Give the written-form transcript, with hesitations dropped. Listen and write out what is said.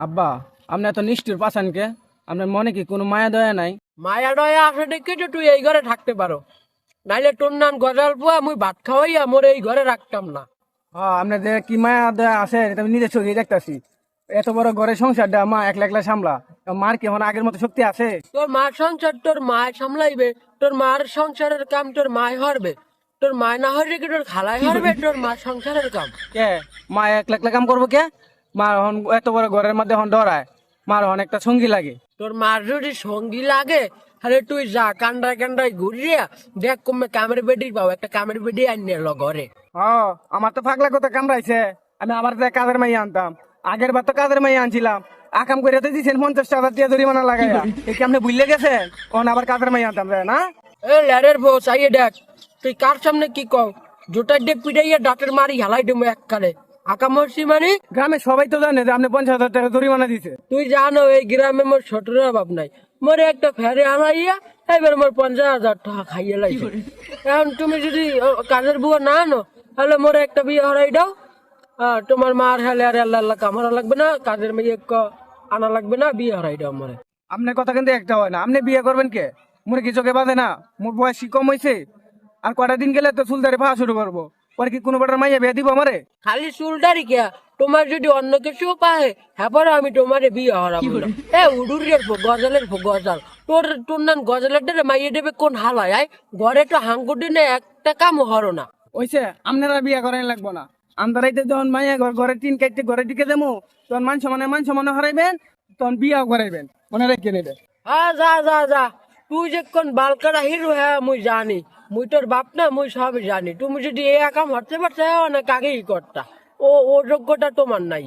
আব্বা, আপনি এত নিষ্ঠুর পাশানকে? আপনার মনে কি কোনো মায়া দয়া নাই? মায়া ডয়া আসে দেখে যে তুই এই ঘরে থাকতে পারো, নাইলে তোর নাম গজাল পোয়া মুই ভাত খাওয়াইয়া মোর এই ঘরে রাখতাম না। আপনার যে কি মায়া দয়া আছে এটা আমি নিজের চোখে দেখতাছি। এত বড় ঘরের সংসারটা মা একলা একলা সামলা, মার কি এখন আগের মতো শক্তি আছে? তোর মার সংসার তোর মায় সামলাইবে, তোর মার সংসারের কাম তোর মায় হরবে, তোর মায় না হরবে কি তোর খালাই হরবে তোর মার সংসারের কাম। কে মা একলা একলা কাম করবো কে? মা এখন এত বড় ঘরের মধ্যে এখন ডরায়, মার এখন একটা সঙ্গী লাগে। তোর মার যদি সঙ্গী লাগে তাহলে তুই যা কান্দায় কান্দায় ঘুরিয়া দেখ কমে কামের বেডি পাও, একটা কামের বেডি আনিয়ে এলো ঘরে। আমার তো ফাগলা কথা কামড়াইছে। আমি আবার যে কাজের মাইয়া আনতাম, আগের বার তো কাজের মাইয়া আনছিলাম, আকাম করে তো দিচ্ছেন 50,000 টাকা জরিমানা লাগাইয়া। এই কি আপনি বুঝলে গেছেন? এখন আবার কাজের মাইয়া আনতাম না। এ ল্যারের বউ চাইয়ে দেখ, তুই কার সামনে কি কও? জোটার দিয়ে পিটাইয়া ডাটের মারি হেলাই দেবো এককালে। আকামর্সি মানে গ্রামে সবাই তো জানে যে আপনি 50,000 টাকা জরিমানা দিছে। তুই জানো এই গ্রামে মোর ছোটর অভাব নাই, মোরে একটা ফেরে হারাইয়া এবার মোর 50,000 টাকা খাইয়ে লাইছে। এখন তুমি যদি কাজের বুয়া না আনো তাহলে মোরে একটা বিয়ে হারাই দাও, তোমার মার হালে আর আল্লাহ আল্লাহ কামড়া লাগবে না, কাজের মেয়ে আনা লাগবে না, বিয়ে হারাই দাও মোরে। আপনার কথা কিন্তু একটা হয় না। আপনি বিয়ে করবেন কে? মোর কি চোখে বাঁধে না? মোর বয়স কি কম হয়েছে? আর কটা দিন গেলে তো চুলদারি পাওয়া শুরু করবো। পরে কি কোনো বেটার মাইয়া বিয়ে দিব আমারে? খালি চুলদারি কে, তোমার যদি অন্য কিছু পায় হ্যাঁ আমি তোমারে বিয়ে হারাবো না। উডুরের গজালের গজাল, তোর তোর নাম গজালের ডেরে মাইয়ে দেবে কোন হালায়? আয় ঘরে তো হাঙ্গুটি নে একটা কাম হরো না। ওইছে আপনারা বিয়ে করেন লাগবো না। আন্দারাইতে যখন মাইয়া ঘরে টিন কাটতে ঘরে টিকে দেবো, তখন মান সমানে হারাইবেন, তখন বিয়াও করাইবেন। মনে রেখে নেবেন। যা যা যা, তুই যে কোন বালকারা হিরো হ্যাঁ মুই জানি, মুই তোর বাপ না, মুই সবই জানি। তুমি যদি এ কাম হতে পারছো না কাকেই করতা, ও ও যোগ্যতা তোমার নাই।